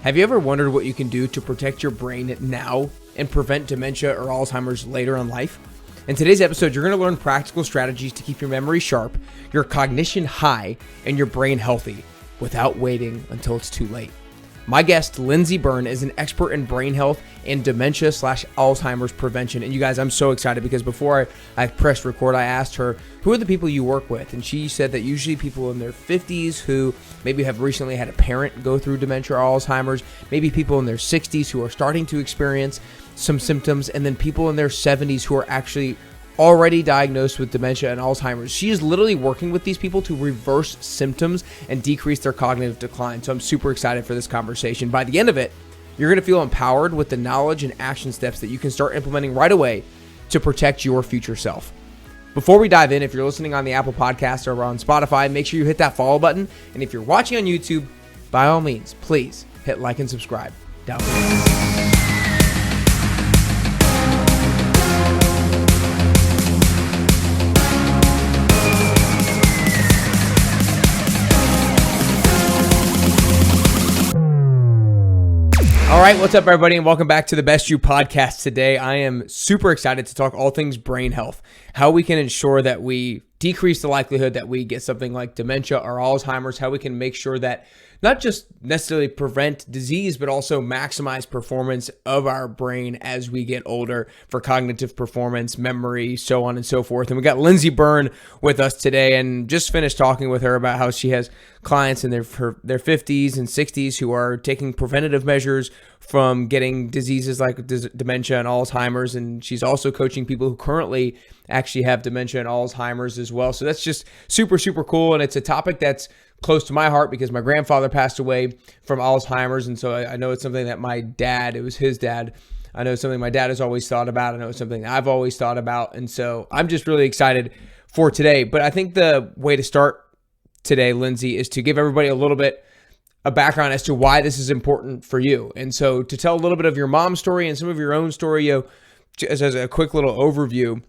Have you ever wondered what you can do to protect your brain now and prevent dementia or Alzheimer's later in life? In today's episode, you're going to learn practical strategies to keep your memory sharp, your cognition high, and your brain healthy without waiting until it's too late. My guest, Lindsey Byrne, is an expert in brain health and dementia/Alzheimer's prevention. And you guys, I'm so excited because before I pressed record, I asked her, who are the people you work with? And she said that usually people in their 50s who maybe have recently had a parent go through dementia or Alzheimer's, maybe people in their 60s who are starting to experience some symptoms, and then people in their 70s who are actually already diagnosed with dementia and Alzheimer's. She is literally working with these people to reverse symptoms and decrease their cognitive decline. So I'm super excited for this conversation. By the end of it, you're going to feel empowered with the knowledge and action steps that you can start implementing right away to protect your future self. Before we dive in, if you're listening on the Apple Podcast or on Spotify, make sure you hit that follow button. And if you're watching on YouTube, by all means, please hit like and subscribe down below. All right, what's up, everybody, and welcome back to the Best You podcast. Today, I am super excited to talk all things brain health, how we can ensure that we decrease the likelihood that we get something like dementia or Alzheimer's, how we can make sure that not just necessarily prevent disease, but also maximize performance of our brain as we get older for cognitive performance, memory, so on and so forth. And we got Lindsey Byrne with us today, and just finished talking with her about how she has clients in their 50s and 60s who are taking preventative measures from getting diseases like dementia and Alzheimer's. And she's also coaching people who currently actually have dementia and Alzheimer's as well. So that's just super, super cool. And it's a topic that's close to my heart because my grandfather passed away from Alzheimer's. And so I know it's something that my dad, it was his dad, I know it's something my dad has always thought about. I know it's something I've always thought about. And so I'm just really excited for today. But I think the way to start today, Lindsey, is to give everybody a little bit a background as to why this is important for you. And so to tell a little bit of your mom's story and some of your own story, as a quick little overview,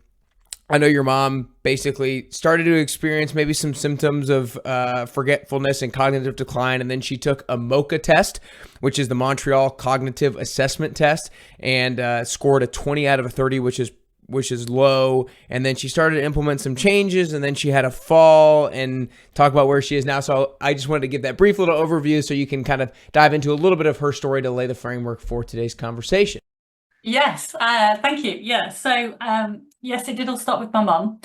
I know your mom basically started to experience maybe some symptoms of forgetfulness and cognitive decline, and then she took a MoCA test, which is the Montreal Cognitive Assessment Test, and scored a 20 out of a 30, which is low. And then she started to implement some changes, and then she had a fall and talk about where she is now. So I just wanted to give that brief little overview so you can kind of dive into a little bit of her story to lay the framework for today's conversation. Yes, thank you. Yeah, so yes, it did all start with my mum.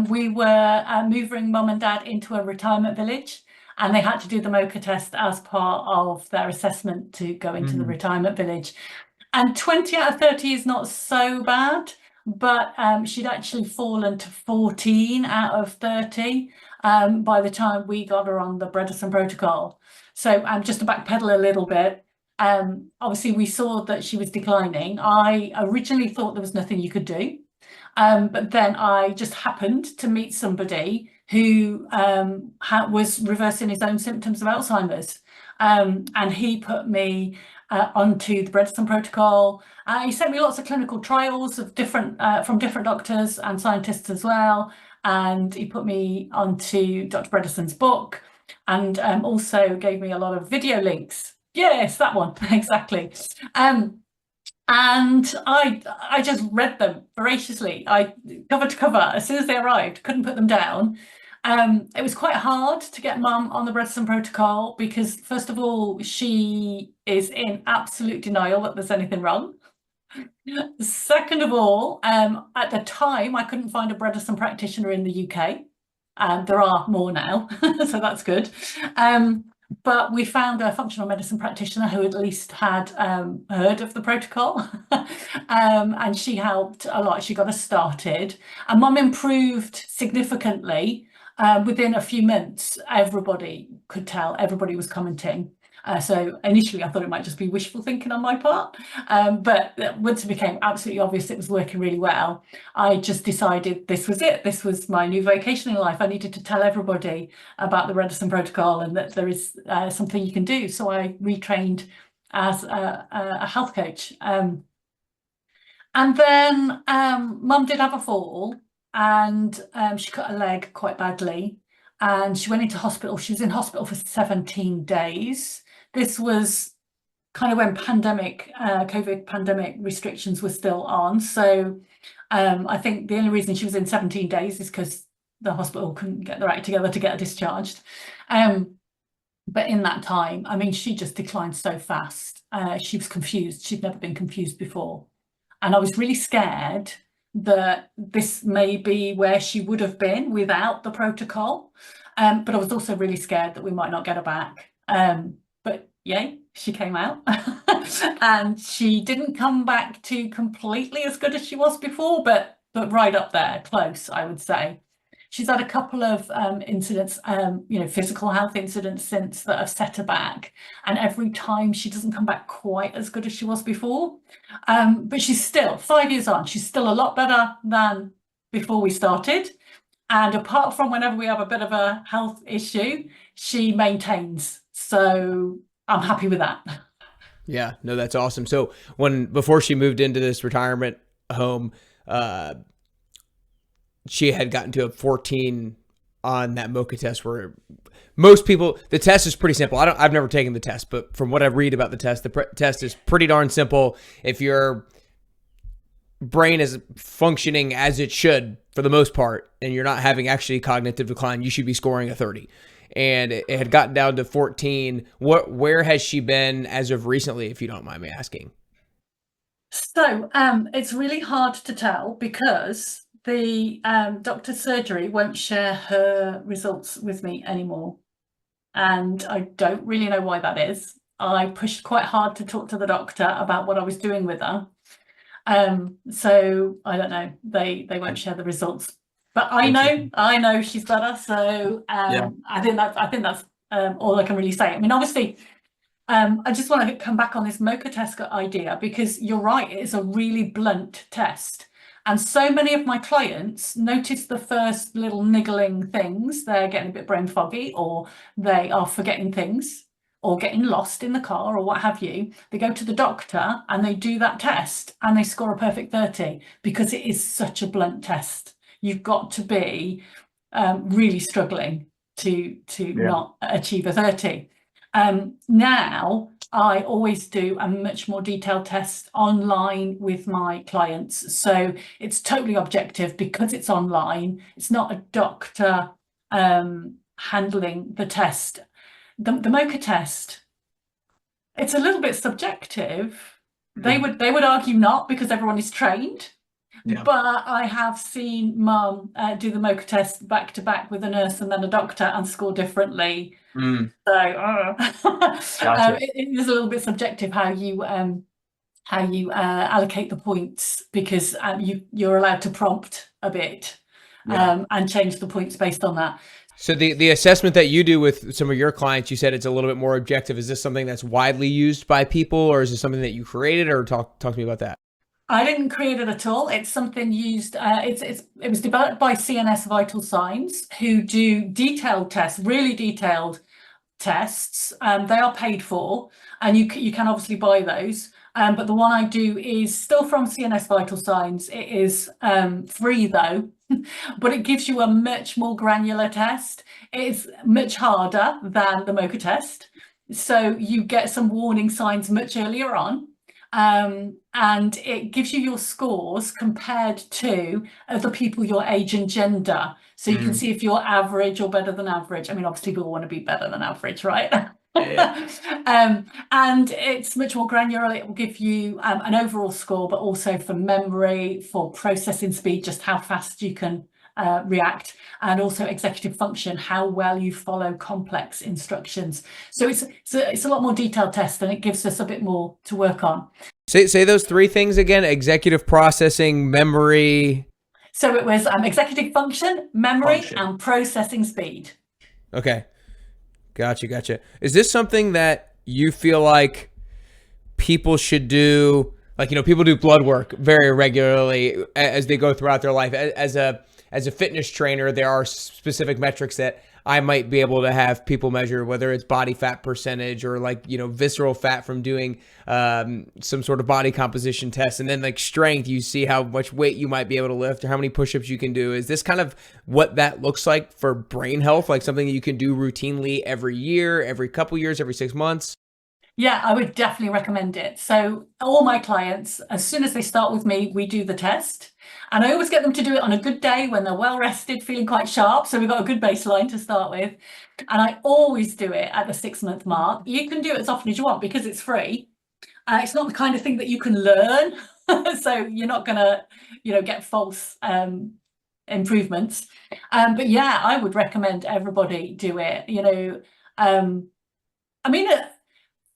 We were moving mum and dad into a retirement village, and they had to do the MoCA test as part of their assessment to go into the retirement village. And 20 out of 30 is not so bad, but she'd actually fallen to 14 out of 30 by the time we got her on the Bredesen protocol. So just to backpedal a little bit, obviously we saw that she was declining. I originally thought there was nothing you could do, but then I just happened to meet somebody who was reversing his own symptoms of Alzheimer's, and he put me onto the Bredesen protocol. He sent me lots of clinical trials of different from different doctors and scientists as well, and he put me onto Dr. Bredesen's book, and also gave me a lot of video links. Yes, that one, exactly. And I just read them voraciously, cover to cover, as soon as they arrived, couldn't put them down. It was quite hard to get mum on the Bredesen protocol because, first of all, she is in absolute denial that there's anything wrong. Second of all, at the time, I couldn't find a Bredesen practitioner in the UK. There are more now, so that's good. But we found a functional medicine practitioner who at least had heard of the protocol, and she helped a lot. She got us started, and mum improved significantly. Within a few months, everybody could tell, everybody was commenting. So initially I thought it might just be wishful thinking on my part, but once it became absolutely obvious it was working really well, I just decided this was it. This was my new vocation in life. I needed to tell everybody about the Bredesen protocol and that there is something you can do. So I retrained as a health coach. And then mum did have a fall, and she cut her leg quite badly, and she went into hospital. She was in hospital for 17 days. This was kind of when COVID pandemic restrictions were still on. So I think the only reason she was in 17 days is because the hospital couldn't get their act together to get her discharged. But in that time, I mean, she just declined so fast. She was confused. She'd never been confused before. And I was really scared that this may be where she would have been without the protocol. But I was also really scared that we might not get her back. But yay, she came out. And she didn't come back to completely as good as she was before, but right up there, close, I would say. She's had a couple of incidents, physical health incidents since that have set her back. And every time she doesn't come back quite as good as she was before. But she's still, 5 years on, she's still a lot better than before we started. And apart from whenever we have a bit of a health issue, she maintains. So I'm happy with that. Yeah, no, that's awesome. So before she moved into this retirement home, she had gotten to a 14 on that MOCA test, where most people, the test is pretty simple. I've never taken the test, but from what I read about the test, test is pretty darn simple. If your brain is functioning as it should for the most part, and you're not having actually cognitive decline, you should be scoring a 30. And it had gotten down to 14. Where has she been as of recently, if you don't mind me asking? So it's really hard to tell because the doctor's surgery won't share her results with me anymore. And I don't really know why that is. I pushed quite hard to talk to the doctor about what I was doing with her. So I don't know, they won't share the results, but I know she's better. So I think that's all I can really say. I mean, obviously, I just want to come back on this MOCA test idea, because you're right, it is a really blunt test. And so many of my clients notice the first little niggling things. They're getting a bit brain foggy, or they are forgetting things, or getting lost in the car, or what have you. They go to the doctor and they do that test and they score a perfect 30, because it is such a blunt test. You've got to be really struggling to not achieve a 30. Now I always do a much more detailed test online with my clients. So it's totally objective because it's online. It's not a doctor handling the test. The MOCA test, it's a little bit subjective. They would argue not, because everyone is trained. Yeah. But I have seen mum do the MOCA test back to back with a nurse and then a doctor and score differently. So Gotcha. it is a little bit subjective how you allocate the points, because you're allowed to prompt a bit and change the points based on that. So the assessment that you do with some of your clients, you said it's a little bit more objective. Is this something that's widely used by people, or is this something that you created? Or talk to me about that. I didn't create it at all. It's something used. It was developed by CNS Vital Signs, who do detailed tests, really detailed tests. They are paid for, and you can obviously buy those. But the one I do is still from CNS Vital Signs. It is free though, but it gives you a much more granular test. It's much harder than the MOCA test, so you get some warning signs much earlier on. And it gives you your scores compared to other people your age and gender. So you can see if you're average or better than average. I mean, obviously people want to be better than average, right? Yeah. And it's much more granular. It will give you an overall score, but also for memory, for processing speed, just how fast you can react, and also executive function, how well you follow complex instructions. So it's a lot more detailed test, and it gives us a bit more to work on. Say those three things again: executive processing, memory. So it was executive function, memory, and processing speed. Okay, gotcha. Is this something that you feel like people should do? Like, people do blood work very regularly as they go throughout their life. As a fitness trainer, there are specific metrics that I might be able to have people measure, whether it's body fat percentage or visceral fat from doing some sort of body composition test. And then strength, you see how much weight you might be able to lift or how many push-ups you can do. Is this kind of what that looks like for brain health? Like something that you can do routinely every year, every couple years, every 6 months? Yeah, I would definitely recommend it. So all my clients, as soon as they start with me, we do the test. And I always get them to do it on a good day when they're well rested, feeling quite sharp. So we've got a good baseline to start with. And I always do it at the 6 month mark. You can do it as often as you want because it's free. It's not the kind of thing that you can learn. So you're not gonna, get false improvements. But yeah, I would recommend everybody do it. I mean,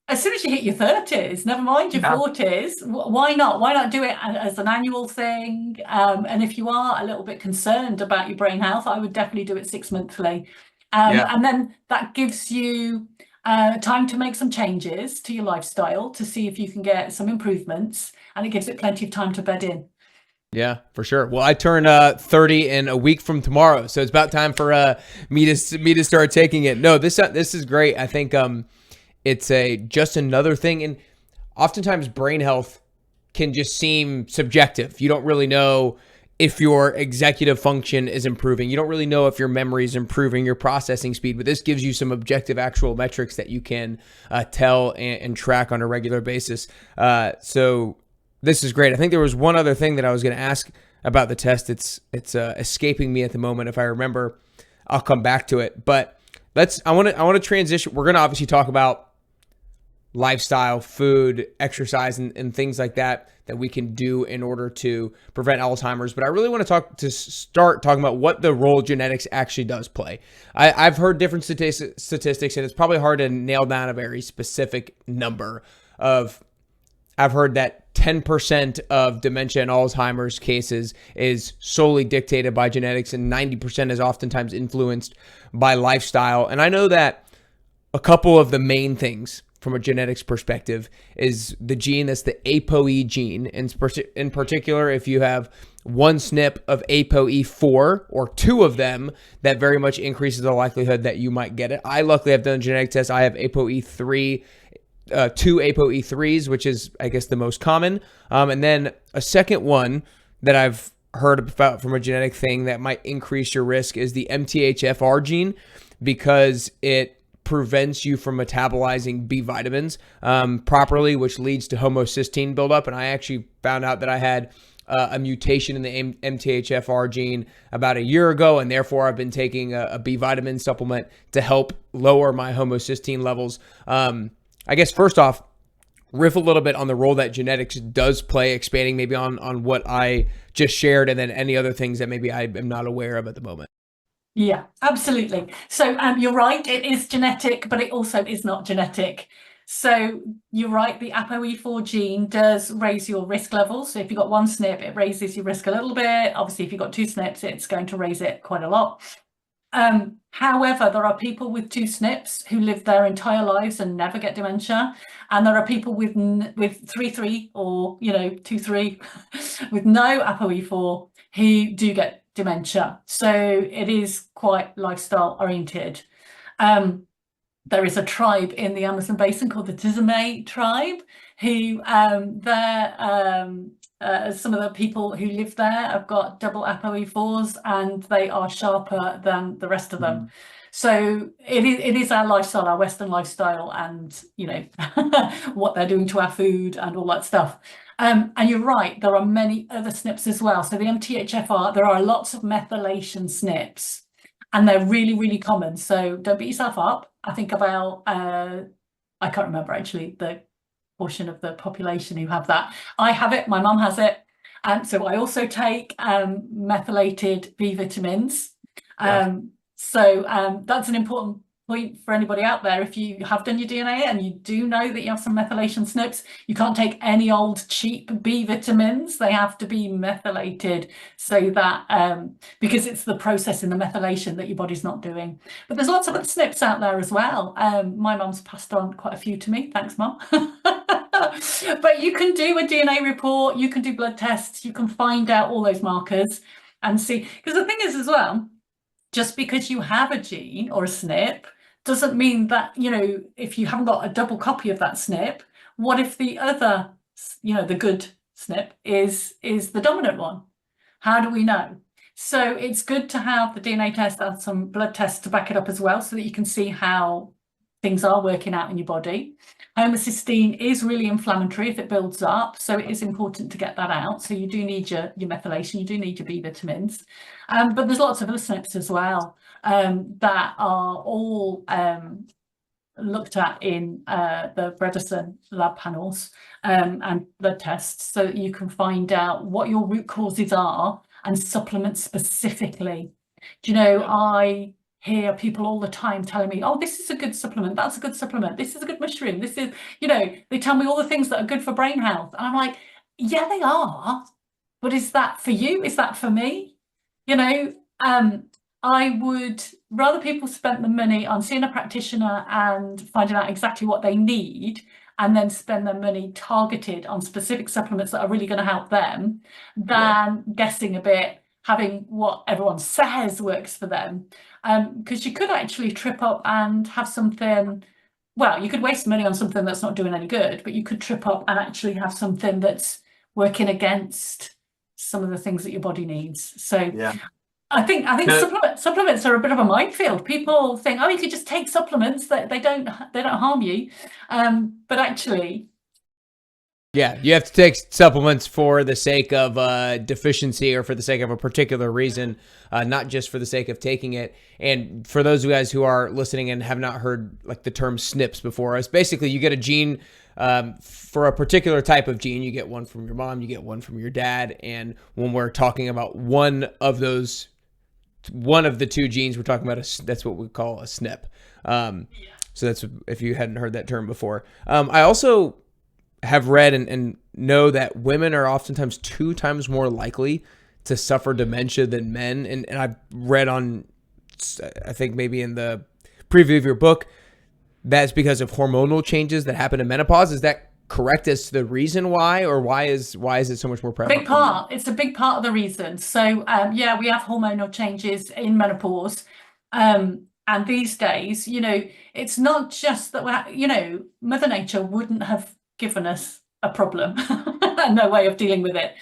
as soon as you hit your 30s, never mind your Yeah. 40s, why not? Why not do it as an annual thing? And if you are a little bit concerned about your brain health, I would definitely do it 6 monthly. Yeah. And then that gives you time to make some changes to your lifestyle to see if you can get some improvements, and it gives it plenty of time to bed in. Yeah, for sure. Well, I turn 30 in a week from tomorrow, so it's about time for me to start taking it. No, this is great. I think it's just another thing, and oftentimes brain health can just seem subjective. You don't really know if your executive function is improving. You don't really know if your memory is improving, your processing speed, but this gives you some objective actual metrics that you can tell and track on a regular basis. So this is great. I think there was one other thing that I was going to ask about the test. It's escaping me at the moment. If I remember, I'll come back to it. But I want to transition. We're going to obviously talk about lifestyle, food, exercise, and things like that we can do in order to prevent Alzheimer's. But I really want to start talking about what the role genetics actually does play. I've heard different statistics, and it's probably hard to nail down a very specific number of. I've heard that 10% of dementia and Alzheimer's cases is solely dictated by genetics, and 90% is oftentimes influenced by lifestyle. And I know that a couple of the main things from a genetics perspective is the gene that's the ApoE gene. And in particular, if you have one SNP of ApoE4 or two of them, that very much increases the likelihood that you might get it. I luckily have done a genetic test. I have ApoE3, two ApoE3s, which is, I guess, the most common. And then a second one that I've heard about from a genetic thing that might increase your risk is the MTHFR gene, because it prevents you from metabolizing B vitamins properly, which leads to homocysteine buildup. And I actually found out that I had a mutation in the MTHFR gene about a year ago, and therefore I've been taking a B vitamin supplement to help lower my homocysteine levels. I guess first off, riff a little bit on the role that genetics does play, expanding maybe on what I just shared, and then any other things that maybe I am not aware of at the moment. Yeah, absolutely. So you're right, it is genetic, but it also is not genetic. So you're right, the ApoE4 gene does raise your risk levels. So if you've got one SNP, it raises your risk a little bit. Obviously, if you've got two SNPs, it's going to raise it quite a lot. However, there are people with two SNPs who live their entire lives and never get dementia, and there are people with 3 or 2-3 with no ApoE4 who do get dementia. So it is quite lifestyle oriented. There is a tribe in the Amazon basin called the Tizame tribe, who some of the people who live there have got double ApoE4s, and they are sharper than the rest of them. Mm. So it is our lifestyle, our Western lifestyle, and what they're doing to our food and all that stuff. And you're right, there are many other SNPs as well. So the MTHFR, there are lots of methylation SNPs, and they're really, really common. So don't beat yourself up. I think about, I can't remember actually the portion of the population who have that. I have it, my mum has it. And so I also take methylated B vitamins. So that's an important point for anybody out there. If you have done your DNA and you do know that you have some methylation SNPs, you can't take any old cheap B vitamins. They have to be methylated, so that because it's the process in the methylation that your body's not doing. But there's lots of other SNPs out there as well. My mum's passed on quite a few to me. Thanks, Mum. But you can do a DNA report, you can do blood tests, you can find out all those markers and see. Because the thing is as well, just because you have a gene or a SNP doesn't mean that, if you haven't got a double copy of that SNP, what if the other, the good SNP is the dominant one? How do we know? So it's good to have the DNA test and some blood tests to back it up as well, so that you can see how things are working out in your body. Homocysteine is really inflammatory if it builds up, so it is important to get that out. So you do need your methylation, you do need your B vitamins, but there's lots of other SNPs as well that are all looked at in the Bredesen lab panels and blood tests, so that you can find out what your root causes are and supplement specifically. Do you know, I hear people all the time telling me, oh, this is a good supplement, that's a good supplement, this is a good mushroom, this is, you know, they tell me all the things that are good for brain health. And I'm like, yeah, they are. But is that for you? Is that for me? You know, I would rather people spent the money on seeing a practitioner and finding out exactly what they need, and then spend their money targeted on specific supplements that are really going to help them, than guessing a bit, having what everyone says works for them. Because you could actually trip up and have something, well, you could waste money on something that's not doing any good, but you could trip up and actually have something that's working against some of the things that your body needs. So I think supplements are a bit of a minefield. People think, oh, you could just take supplements, that they don't harm you, but actually, yeah, you have to take supplements for the sake of deficiency or for the sake of a particular reason, not just for the sake of taking it. And for those of you guys who are listening and have not heard like the term SNPs before, it's basically you get a gene for a particular type of gene. You get one from your mom, you get one from your dad, and when we're talking about one of the two genes, we're talking about that's what we call a SNP. So that's, if you hadn't heard that term before. I also have read and know that women are oftentimes 2 times more likely to suffer dementia than men. And I've read on, I think maybe in the preview of your book, that's because of hormonal changes that happen in menopause. Is that correct as to the reason why, or why is it so much more prevalent? Big part. It's a big part of the reason. So yeah, we have hormonal changes in menopause. And these days, you know, it's not just that you know, Mother Nature wouldn't have given us a problem and no way of dealing with it.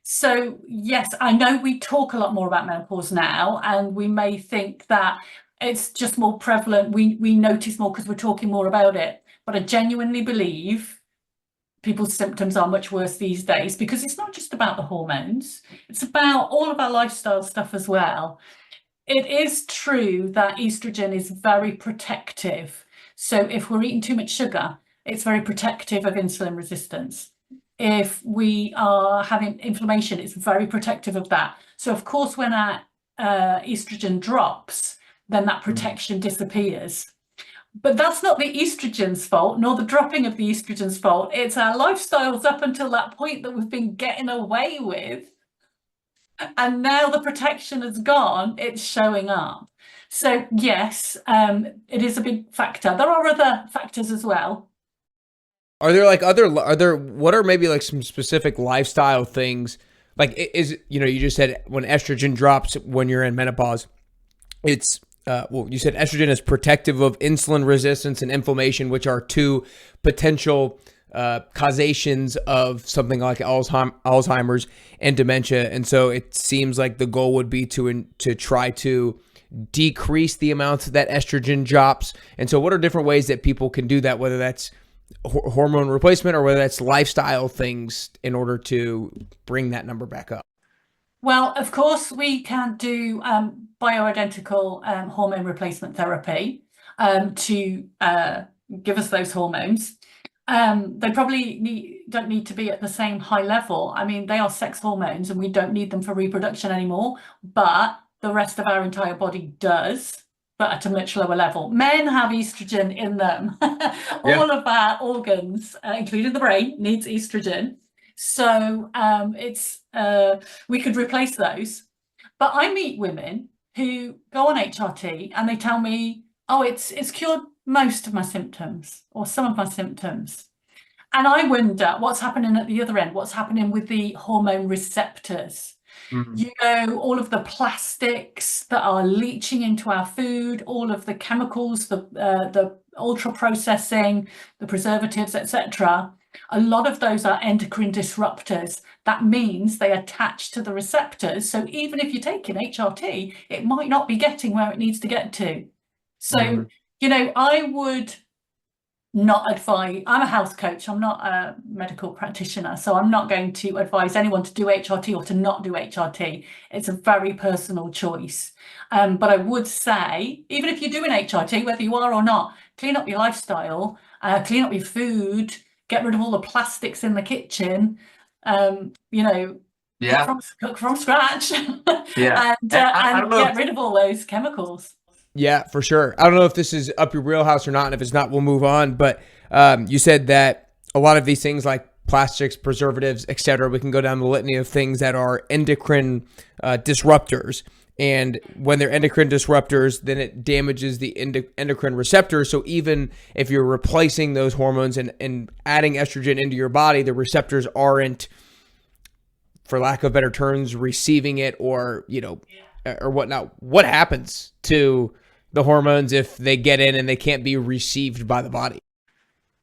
So yes, I know we talk a lot more about menopause now, and we may think that it's just more prevalent. We notice more because we're talking more about it. But I genuinely believe people's symptoms are much worse these days, because it's not just about the hormones, it's about all of our lifestyle stuff as well. It is true that estrogen is very protective. So if we're eating too much sugar, it's very protective of insulin resistance. If we are having inflammation, it's very protective of that. So of course, when our estrogen drops, then that protection disappears. But that's not the estrogen's fault, nor the dropping of the estrogen's fault. It's our lifestyles up until that point that we've been getting away with. And now the protection has gone, it's showing up. So yes, it is a big factor. There are other factors as well. Are there what are maybe like some specific lifestyle things? Like, is, you know, you just said when estrogen drops when you're in menopause, it's, well, you said estrogen is protective of insulin resistance and inflammation, which are 2 potential causations of something like Alzheimer's and dementia. And so it seems like the goal would be to try to decrease the amount that estrogen drops. And so what are different ways that people can do that, whether that's hormone replacement or whether that's lifestyle things, in order to bring that number back up? Well, of course, we can do bioidentical hormone replacement therapy to give us those hormones. They probably don't need to be at the same high level. I mean, they are sex hormones and we don't need them for reproduction anymore, but the rest of our entire body does, but at a much lower level. Men have estrogen in them. All of our organs, including the brain, needs estrogen. So we could replace those. But I meet women who go on HRT and they tell me, oh, it's cured most of my symptoms or some of my symptoms. And I wonder what's happening at the other end, what's happening with the hormone receptors. You know, all of the plastics that are leaching into our food, all of the chemicals, the ultra processing, the preservatives, etc. A lot of those are endocrine disruptors. That means they attach to the receptors. So even if you're taking HRT, it might not be getting where it needs to get to. So, you know, I would not advise. I'm a health coach. I'm not a medical practitioner, so I'm not going to advise anyone to do HRT or to not do HRT. It's a very personal choice. But I would say, even if you're doing HRT, whether you are or not, clean up your lifestyle, clean up your food, get rid of all the plastics in the kitchen. You know, cook from scratch, and get rid of all those chemicals. Yeah, for sure. I don't know if this is up your wheelhouse or not, and if it's not, we'll move on. But you said that a lot of these things like plastics, preservatives, et cetera, we can go down the litany of things that are endocrine disruptors. And when they're endocrine disruptors, then it damages the endocrine receptors. So even if you're replacing those hormones and adding estrogen into your body, the receptors aren't, for lack of better terms, receiving it or, or whatnot. What happens to the hormones if they get in and they can't be received by the body?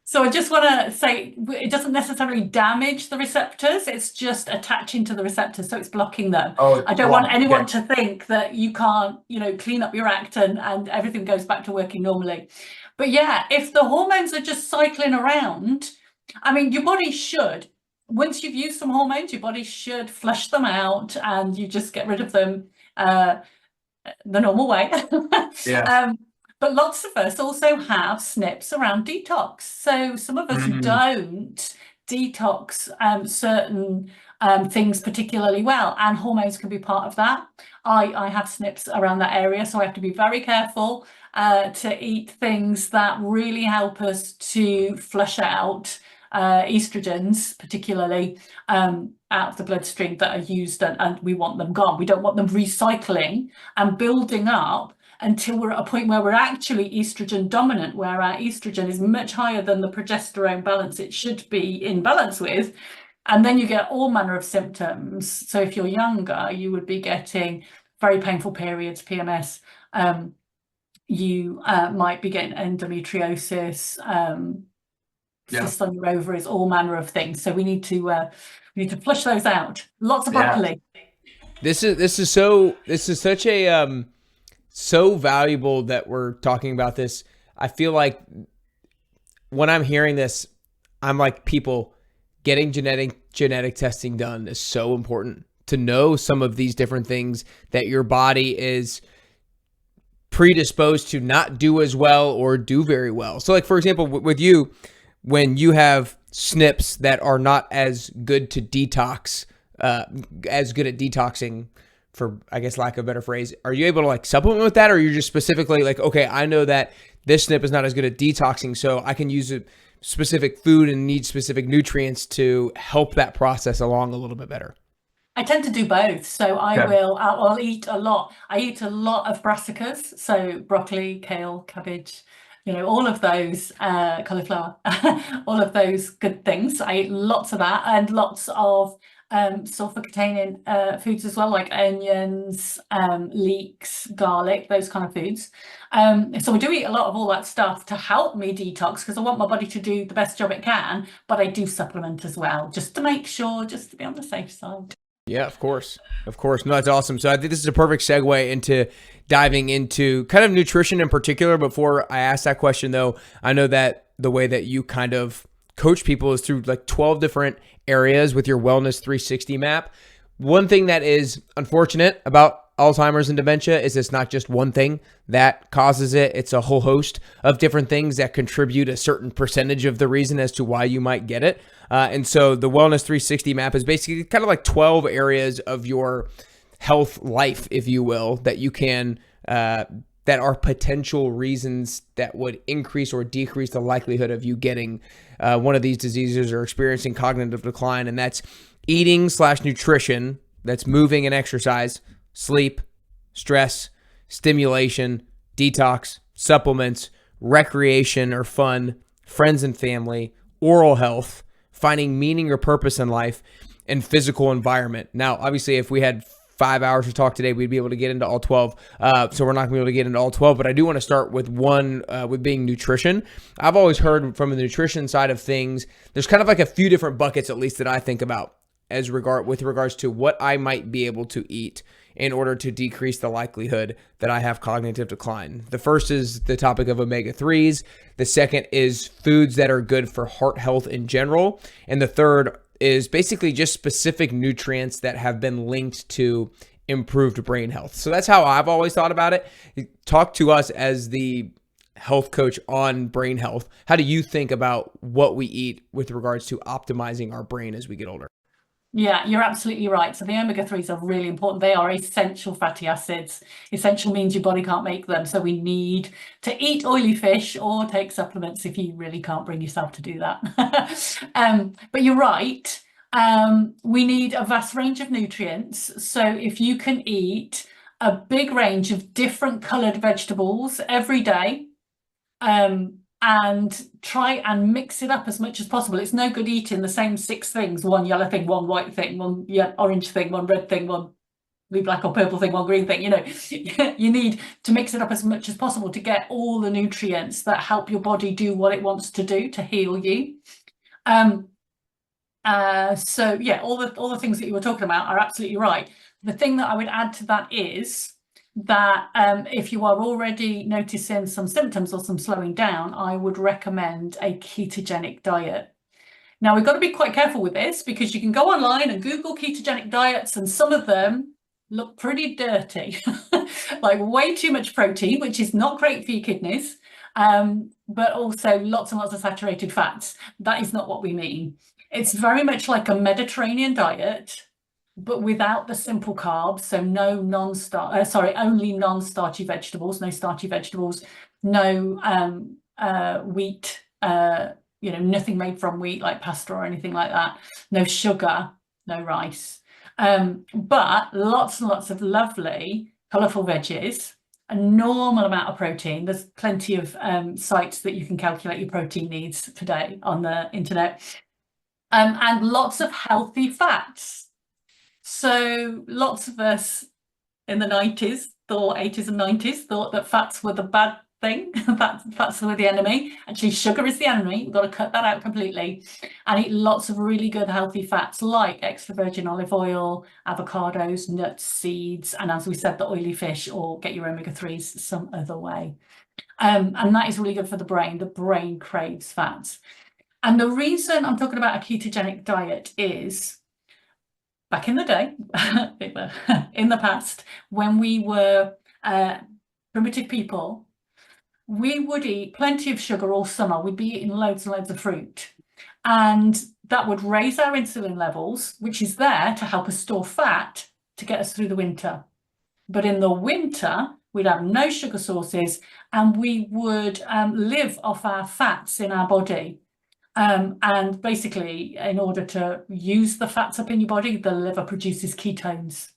So I just want to say it doesn't necessarily damage the receptors. It's just attaching to the receptors. So it's blocking them. I don't want anyone to think that you can't, clean up your act and everything goes back to working normally. But yeah, if the hormones are just cycling around, I mean, your body should, once you've used some hormones, your body should flush them out and you just get rid of them the normal way. But lots of us also have SNPs around detox. So some of us don't detox certain things particularly well, and hormones can be part of that. I have SNPs around that area, so I have to be very careful to eat things that really help us to flush out estrogens, particularly out of the bloodstream, that are used, and we want them gone. We don't want them recycling and building up until we're at a point where we're actually estrogen dominant, where our estrogen is much higher than the progesterone balance it should be in balance with. And then you get all manner of symptoms. So if you're younger, you would be getting very painful periods, PMS. You might be getting endometriosis, cysts on your ovaries, all manner of things. So we need to flush those out. Lots of broccoli. This is such a so valuable that we're talking about this. I feel like when I'm hearing this, I'm like, people, getting genetic testing done is so important, to know some of these different things that your body is predisposed to not do as well or do very well. So like, for example, with you, when you have SNPs that are not as good to detox, as good at detoxing, for, I guess, lack of a better phrase, are you able to like supplement with that? Or you're just specifically like, okay, I know that this SNP is not as good at detoxing, so I can use a specific food and need specific nutrients to help that process along a little bit better? I tend to do both. So I'll eat a lot. I eat a lot of brassicas, so broccoli, kale, cabbage, all of those, cauliflower, all of those good things. I eat lots of that, and lots of sulfur-containing foods as well, like onions, leeks, garlic, those kind of foods. So I do eat a lot of all that stuff to help me detox, because I want my body to do the best job it can, but I do supplement as well, just to make sure, just to be on the safe side. Yeah, of course. No, that's awesome. So I think this is a perfect segue into diving into kind of nutrition in particular. Before I ask that question, though, I know that the way that you kind of coach people is through like 12 different areas with your Wellness 360 map. One thing that is unfortunate about Alzheimer's and dementia is it's not just one thing that causes it. It's a whole host of different things that contribute a certain percentage of the reason as to why you might get it. And so the Wellness 360 map is basically kind of like 12 areas of your health life, if you will, that you can, that are potential reasons that would increase or decrease the likelihood of you getting one of these diseases or experiencing cognitive decline. And that's eating/nutrition, that's moving and exercise, sleep, stress, stimulation, detox, supplements, recreation or fun, friends and family, oral health, finding meaning or purpose in life, and physical environment. Now, obviously, if we had 5 hours to talk today, we'd be able to get into all 12. So we're not going to be able to get into all 12, but I do want to start with one, with being nutrition. I've always heard from the nutrition side of things, there's kind of like a few different buckets, at least that I think about. with regards to what I might be able to eat in order to decrease the likelihood that I have cognitive decline. The first is the topic of omega-3s. The second is foods that are good for heart health in general. And the third is basically just specific nutrients that have been linked to improved brain health. So that's how I've always thought about it. Talk to us as the health coach on brain health. How do you think about what we eat with regards to optimizing our brain as we get older? Yeah, you're absolutely right. So the omega-3s are really important. They are essential fatty acids. Essential means your body can't make them. So we need to eat oily fish or take supplements if you really can't bring yourself to do that. But you're right. We need a vast range of nutrients. So if you can eat a big range of different coloured vegetables every day, and try and mix it up as much as possible. It's no good eating the same 6 things, one yellow thing, one white thing, one orange thing, one red thing, one blue, black or purple thing, one green thing. You need to mix it up as much as possible to get all the nutrients that help your body do what it wants to do to heal you. So yeah, all the things that you were talking about are absolutely right. The thing that I would add to that is that if you are already noticing some symptoms or some slowing down, I would recommend a ketogenic diet. Now, we've got to be quite careful with this because you can go online and Google ketogenic diets, and some of them look pretty dirty, like way too much protein, which is not great for your kidneys, but also lots and lots of saturated fats. That is not what we mean. It's very much like a Mediterranean diet, but without the simple carbs. So no only non-starchy vegetables, no starchy vegetables, no wheat, nothing made from wheat like pasta or anything like that, no sugar, no rice, but lots and lots of lovely colourful veggies, a normal amount of protein. There's plenty of sites that you can calculate your protein needs today on the internet, and lots of healthy fats. So lots of us in the 90s, 80s and 90s, thought that fats were the bad thing, fats were the enemy. Actually, sugar is the enemy. We've got to cut that out completely and eat lots of really good healthy fats like extra virgin olive oil, avocados, nuts, seeds, and as we said, the oily fish, or get your omega-3s some other way. And that is really good for the brain. The brain craves fats. And the reason I'm talking about a ketogenic diet is, back in the day, in the past, when we were primitive people, we would eat plenty of sugar all summer. We'd be eating loads and loads of fruit. And that would raise our insulin levels, which is there to help us store fat to get us through the winter. But in the winter, we'd have no sugar sources and we would live off our fats in our body. And basically, in order to use the fats up in your body, the liver produces ketones.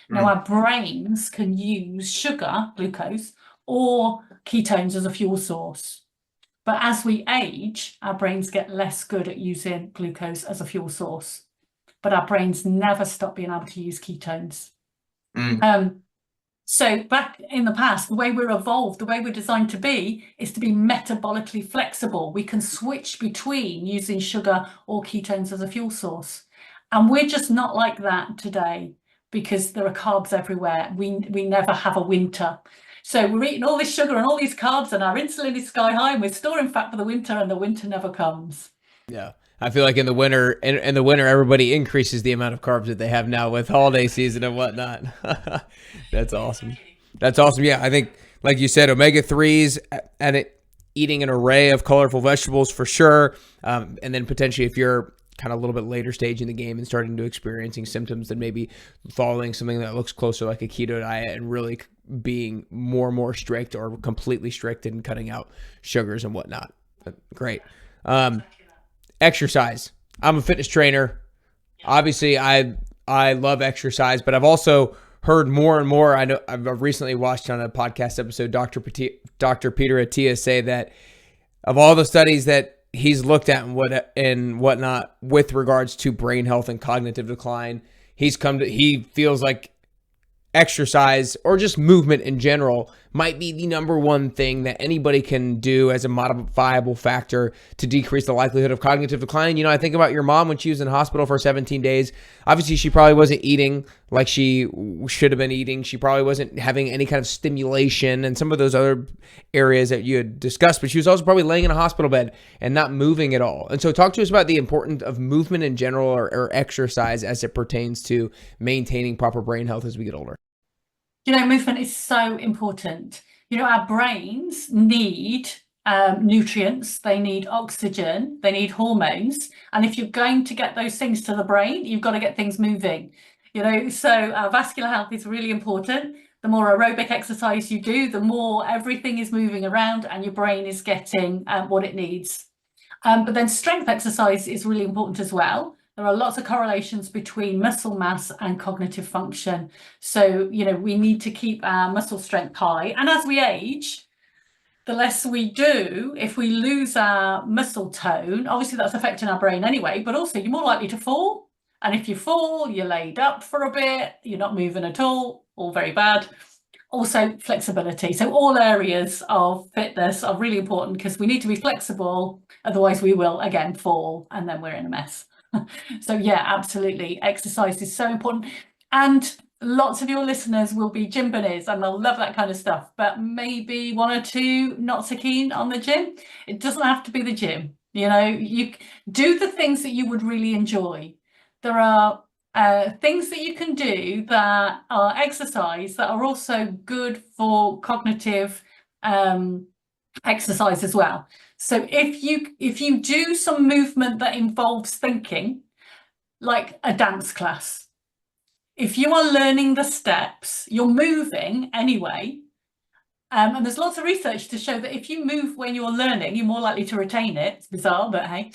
Now, our brains can use sugar, glucose, or ketones as a fuel source. But as we age, our brains get less good at using glucose as a fuel source. But our brains never stop being able to use ketones. So back in the past, the way we're evolved, the way we're designed to be, is to be metabolically flexible. We can switch between using sugar or ketones as a fuel source. And we're just not like that today because there are carbs everywhere. We never have a winter. So we're eating all this sugar and all these carbs and our insulin is sky high and we're storing fat for the winter and the winter never comes. Yeah. I feel like in the winter, everybody increases the amount of carbs that they have now with holiday season and whatnot. That's awesome. That's awesome. Yeah, I think, like you said, omega-3s and eating an array of colorful vegetables for sure. And then potentially if you're kind of a little bit later stage in the game and starting to experiencing symptoms, then maybe following something that looks closer like a keto diet and really being more and more strict or completely strict and cutting out sugars and whatnot. Great. Exercise. I'm a fitness trainer. Obviously, I love exercise, but I've also heard more and more. I know I've recently watched on a podcast episode Dr. Peter Attia say that of all the studies that he's looked at and whatnot with regards to brain health and cognitive decline, he feels like exercise or just movement in general might be the number one thing that anybody can do as a modifiable factor to decrease the likelihood of cognitive decline. I think about your mom when she was in hospital for 17 days. Obviously, she probably wasn't eating like she should have been eating. She probably wasn't having any kind of stimulation and some of those other areas that you had discussed, but she was also probably laying in a hospital bed and not moving at all. And so talk to us about the importance of movement in general or exercise as it pertains to maintaining proper brain health as we get older. Movement is so important. Our brains need nutrients, they need oxygen, they need hormones. And if you're going to get those things to the brain, you've got to get things moving. So our vascular health is really important. The more aerobic exercise you do, the more everything is moving around and your brain is getting what it needs. But then strength exercise is really important as well. There are lots of correlations between muscle mass and cognitive function. So, we need to keep our muscle strength high. And as we age, the less we do, if we lose our muscle tone, obviously that's affecting our brain anyway, but also you're more likely to fall. And if you fall, you're laid up for a bit, you're not moving at all very bad. Also flexibility. So all areas of fitness are really important because we need to be flexible. Otherwise we will again fall and then we're in a mess. So yeah, absolutely. Exercise is so important. And lots of your listeners will be gym bunnies and they'll love that kind of stuff, but maybe one or two not so keen on the gym. It doesn't have to be the gym. You do the things that you would really enjoy. There are things that you can do that are exercise that are also good for cognitive exercise as well. So if you do some movement that involves thinking, like a dance class, if you are learning the steps, you're moving anyway. And there's lots of research to show that if you move when you're learning, you're more likely to retain it. It's bizarre, but hey.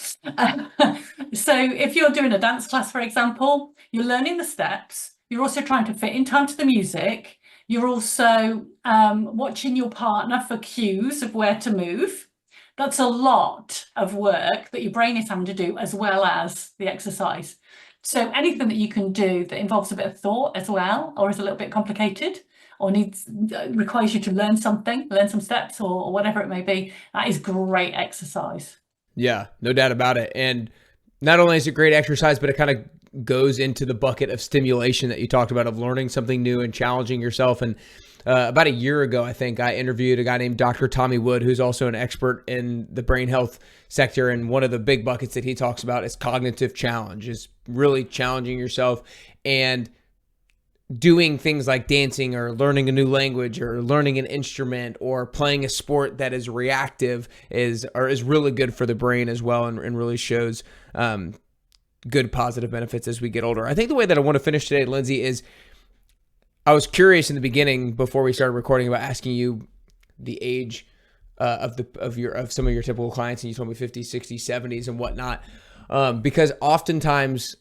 So if you're doing a dance class, for example, you're learning the steps. You're also trying to fit in time to the music. You're also watching your partner for cues of where to move. That's a lot of work that your brain is having to do as well as the exercise. So anything that you can do that involves a bit of thought as well, or is a little bit complicated, or requires you to learn some steps or whatever it may be, that is great exercise. Yeah, no doubt about it. And not only is it great exercise, but it kind of goes into the bucket of stimulation that you talked about, of learning something new and challenging yourself. And about a year ago, I think I interviewed a guy named Dr. Tommy Wood, who's also an expert in the brain health sector. And one of the big buckets that he talks about is cognitive challenge, is really challenging yourself and doing things like dancing or learning a new language or learning an instrument or playing a sport that is reactive is really good for the brain as well, and really shows good positive benefits as we get older. I think the way that I want to finish today, Lindsey, is I was curious in the beginning before we started recording about asking you the age of some of your typical clients, and you told me 50s, 60s, 70s and whatnot, because oftentimes,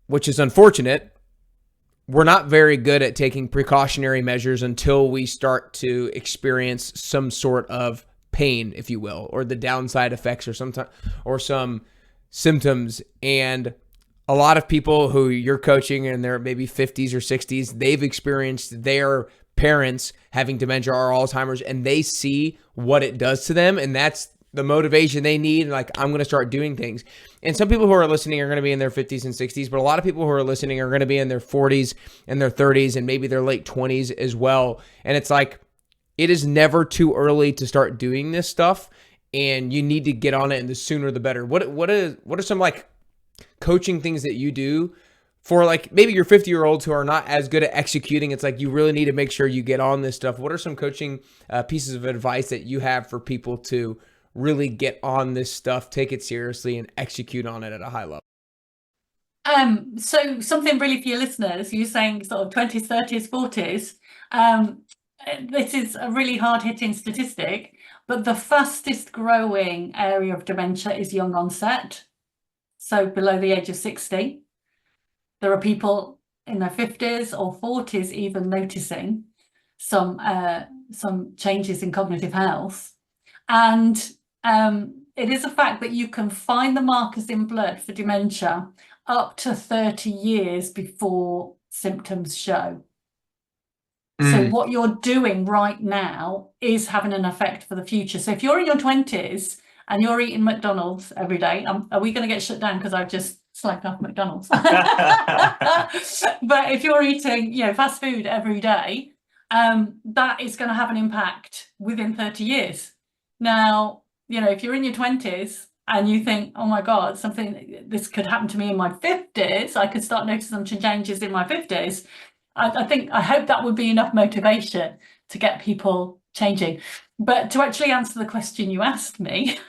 which is unfortunate, we're not very good at taking precautionary measures until we start to experience some sort of pain, if you will, or the downside effects or some symptoms. And a lot of people who you're coaching in their maybe 50s or 60s, they've experienced their parents having dementia or Alzheimer's, and they see what it does to them, and that's the motivation they need. Like, I'm going to start doing things. And some people who are listening are going to be in their 50s and 60s, but a lot of people who are listening are going to be in their 40s and their 30s and maybe their late 20s as well. And it's like, it is never too early to start doing this stuff, and you need to get on it, and the sooner the better. What are some like coaching things that you do for like maybe your 50-year-olds who are not as good at executing? It's like, you really need to make sure you get on this stuff. What are some coaching pieces of advice that you have for people to really get on this stuff, take it seriously, and execute on it at a high level? So something really for your listeners, you're saying sort of 20s, 30s, 40s. This is a really hard-hitting statistic, but the fastest growing area of dementia is young onset. So below the age of 60. There are people in their 50s or 40s even noticing some changes in cognitive health. And it is a fact that you can find the markers in blood for dementia up to 30 years before symptoms show. So what you're doing right now is having an effect for the future. So if you're in your 20s and you're eating McDonald's every day, are we going to get shut down because I've just slacked off McDonald's? But if you're eating, fast food every day, that is going to have an impact within 30 years. Now, if you're in your 20s and you think, oh my God, this could happen to me in my 50s, I could start noticing some changes in my 50s. I hope that would be enough motivation to get people changing. But to actually answer the question you asked me,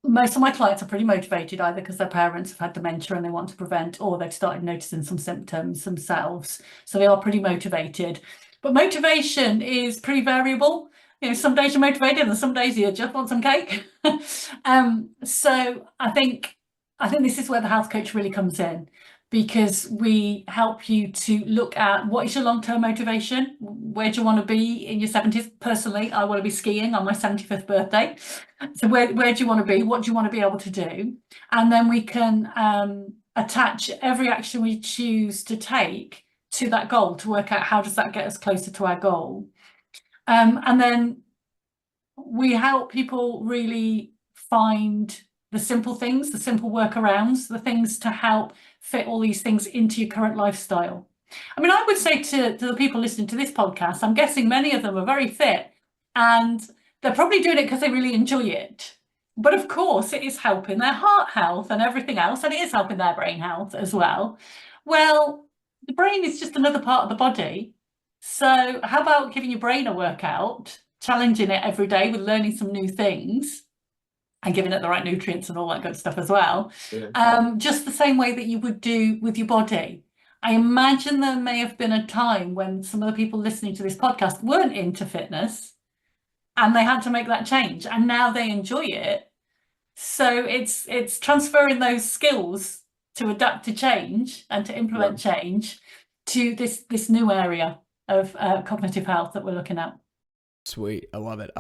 most of my clients are pretty motivated, either because their parents have had dementia and they want to prevent, or they've started noticing some symptoms themselves. So they are pretty motivated. But motivation is pretty variable. Some days you're motivated and some days you just want some cake. So I think this is where the health coach really comes in, because we help you to look at what is your long-term motivation. Where do you want to be in your 70s? Personally, I want to be skiing on my 75th birthday. So where do you want to be? What do you want to be able to do? And then we can attach every action we choose to take to that goal to work out how does that get us closer to our goal. And then we help people really find the simple things, the simple workarounds, the things to help fit all these things into your current lifestyle. I mean, I would say to the people listening to this podcast, I'm guessing many of them are very fit and they're probably doing it because they really enjoy it. But of course, it is helping their heart health and everything else, and it is helping their brain health as well. Well, the brain is just another part of the body. So how about giving your brain a workout, challenging it every day with learning some new things, and giving it the right nutrients and all that good stuff as well. Just the same way that you would do with your body. I imagine there may have been a time when some of the people listening to this podcast weren't into fitness and they had to make that change, and now they enjoy it. So it's transferring those skills to adapt to change and to implement change to this new area of cognitive health that we're looking at. Sweet. I love it.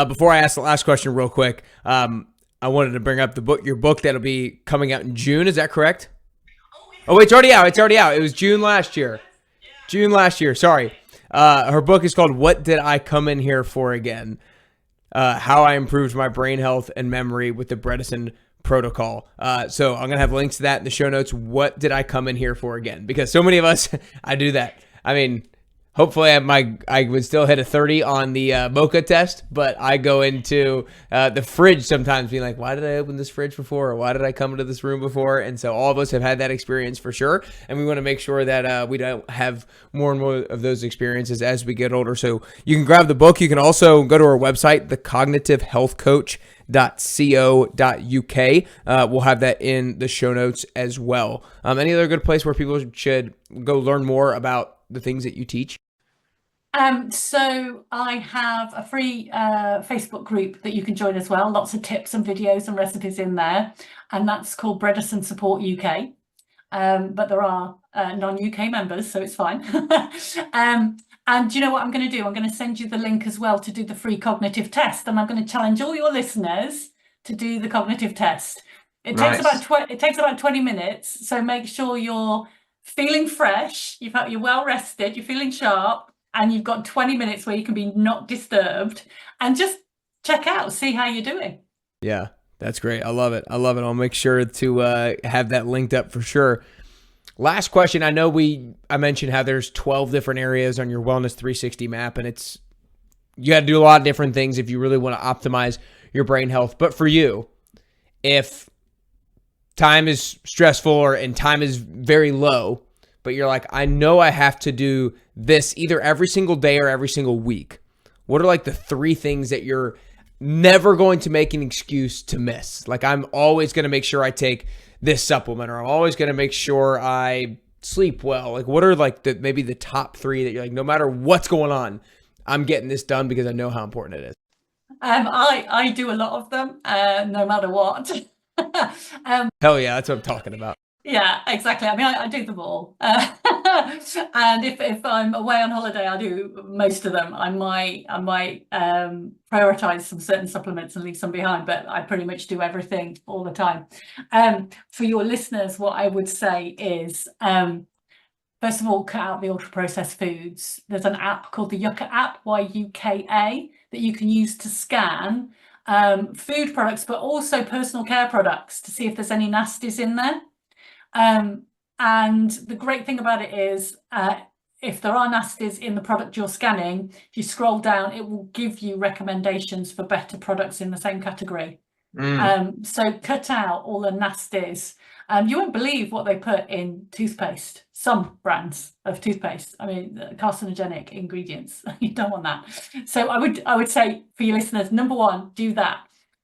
Before I ask the last question real quick, I wanted to bring up your book that'll be coming out in June. Is that correct? Oh, it's already out. It was June last year. Sorry. Her book is called What Did I Come In Here For Again? How I Improved My Brain Health and Memory with the Bredesen Protocol. So I'm going to have links to that in the show notes. What did I come in here for again? Because so many of us, I do that. I mean, hopefully I would still hit a 30 on the mocha test, but I go into the fridge sometimes being like, why did I open this fridge before? Or why did I come into this room before? And so all of us have had that experience for sure. And we want to make sure that we don't have more and more of those experiences as we get older. So you can grab the book. You can also go to our website, thecognitivehealthcoach.co.uk. We'll have that in the show notes as well. Any other good place where people should go learn more about the things that you teach? So I have a free Facebook group that you can join as well. Lots of tips and videos and recipes in there. And that's called Bredesen Support UK. But there are non-UK members, so it's fine. And you know what I'm going to do? I'm going to send you the link as well to do the free cognitive test. And I'm going to challenge all your listeners to do the cognitive test. It takes about 20 minutes. So make sure you're feeling fresh, you're well rested, you're feeling sharp, and you've got 20 minutes where you can be not disturbed, and just check out, see how you're doing. Yeah, that's great. I love it. I'll make sure to have that linked up for sure. Last question. I know I mentioned how there's 12 different areas on your Wellness 360 map, and you got to do a lot of different things if you really want to optimize your brain health. But for you, if time is stressful and time is very low, but you're like, I know I have to do this either every single day or every single week, what are like the 3 things that you're never going to make an excuse to miss? Like, I'm always going to make sure I take this supplement, or I'm always going to make sure I sleep well. Like, what are like maybe the top 3 that you're like, no matter what's going on, I'm getting this done because I know how important it is? I do a lot of them, no matter what. Hell yeah, that's what I'm talking about. Yeah, exactly. I mean, I do them all. And if I'm away on holiday, I do most of them. I might prioritize some certain supplements and leave some behind, but I pretty much do everything all the time. For your listeners, what I would say is First of all, cut out the ultra-processed foods. There's an app called the Yuka app, Y-U-K-A, that you can use to scan food products, but also personal care products to see if there's any nasties in there. And the great thing about it is, if there are nasties in the product you're scanning, if you scroll down, it will give you recommendations for better products in the same category. So cut out all the nasties. You won't believe what they put in toothpaste, some brands of toothpaste. I mean, carcinogenic ingredients. You don't want that. So I would say for your listeners, number one, do that.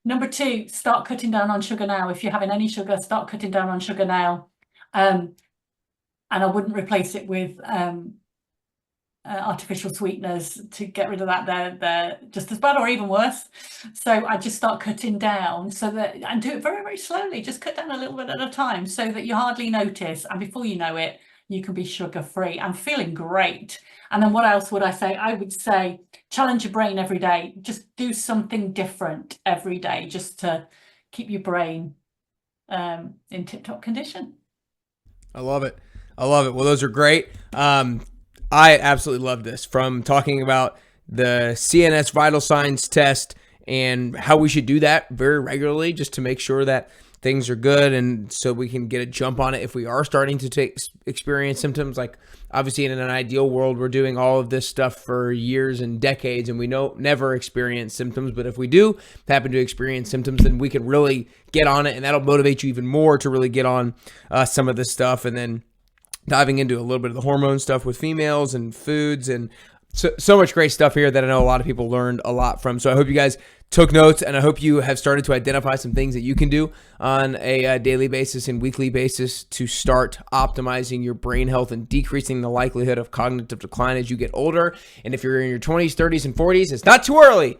Number two, start cutting down on sugar now. If you're having any sugar, start cutting down on sugar now. And I wouldn't replace it with artificial sweeteners to get rid of that. They're just as bad or even worse. So I just start cutting down and do it very, very slowly. Just cut down a little bit at a time so that you hardly notice. And before you know it, you can be sugar free and feeling great. And then what else would I say? I would say challenge your brain every day. Just do something different every day just to keep your brain in tip-top condition. I love it. Well, those are great. I absolutely love this, from talking about the CNS vital signs test and how we should do that very regularly just to make sure that things are good, and so we can get a jump on it if we are starting to experience symptoms. Like, obviously in an ideal world, we're doing all of this stuff for years and decades and we never experience symptoms. But if we do happen to experience symptoms, then we can really get on it, and that'll motivate you even more to really get on some of this stuff. And then diving into a little bit of the hormone stuff with females and foods, and so much great stuff here that I know a lot of people learned a lot from. So I hope you guys took notes, and I hope you have started to identify some things that you can do on a daily basis and weekly basis to start optimizing your brain health and decreasing the likelihood of cognitive decline as you get older. And if you're in your 20s, 30s, and 40s, it's not too early.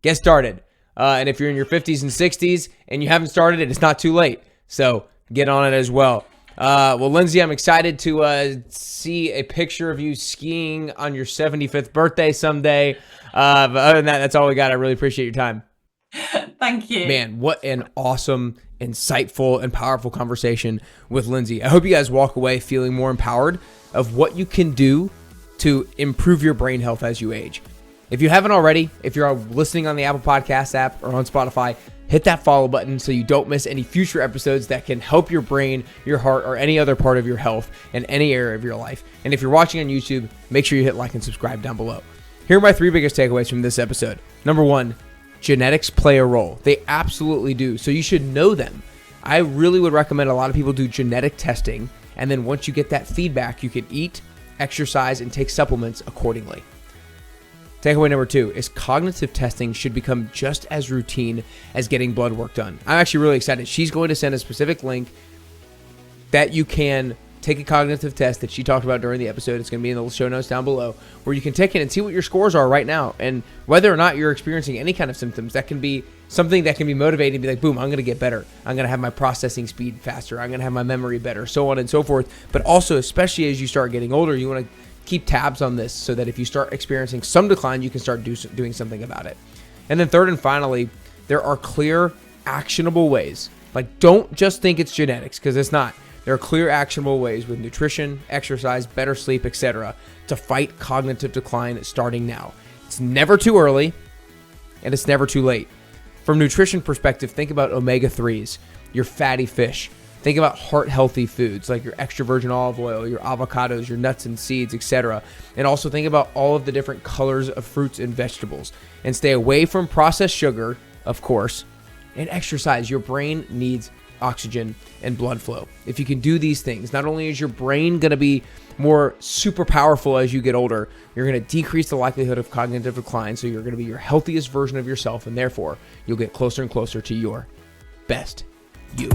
Get started. And if you're in your 50s and 60s and you haven't started it, it's not too late. So get on it as well. Well, Lindsey, I'm excited to see a picture of you skiing on your 75th birthday someday. But other than that, that's all we got. I really appreciate your time. Thank you. Man, what an awesome, insightful, and powerful conversation with Lindsey. I hope you guys walk away feeling more empowered of what you can do to improve your brain health as you age. If you haven't already, if you're listening on the Apple Podcast app or on Spotify, hit that follow button so you don't miss any future episodes that can help your brain, your heart, or any other part of your health in any area of your life. And if you're watching on YouTube, make sure you hit like and subscribe down below. Here are my 3 biggest takeaways from this episode. Number 1, genetics play a role. They absolutely do. So you should know them. I really would recommend a lot of people do genetic testing. And then once you get that feedback, you can eat, exercise, and take supplements accordingly. Takeaway number 2 is cognitive testing should become just as routine as getting blood work done. I'm actually really excited. She's going to send a specific link that you can take a cognitive test that she talked about during the episode. It's going to be in the show notes down below, where you can take it and see what your scores are right now. And whether or not you're experiencing any kind of symptoms, that can be something that can be motivating to be like, boom, I'm going to get better. I'm going to have my processing speed faster. I'm going to have my memory better, so on and so forth. But also, especially as you start getting older, you want to keep tabs on this so that if you start experiencing some decline, you can start doing something about it. And then third and finally, there are clear, actionable ways. Like, don't just think it's genetics, because it's not. There are clear, actionable ways with nutrition, exercise, better sleep, etc. to fight cognitive decline starting now. It's never too early, and it's never too late. From a nutrition perspective, think about omega-3s, your fatty fish. Think about heart-healthy foods like your extra virgin olive oil, your avocados, your nuts and seeds, etc. And also think about all of the different colors of fruits and vegetables. And stay away from processed sugar, of course, and exercise. Your brain needs oxygen and blood flow. If you can do these things, not only is your brain going to be more super powerful as you get older, you're going to decrease the likelihood of cognitive decline, so you're going to be your healthiest version of yourself, and therefore you'll get closer and closer to your best you.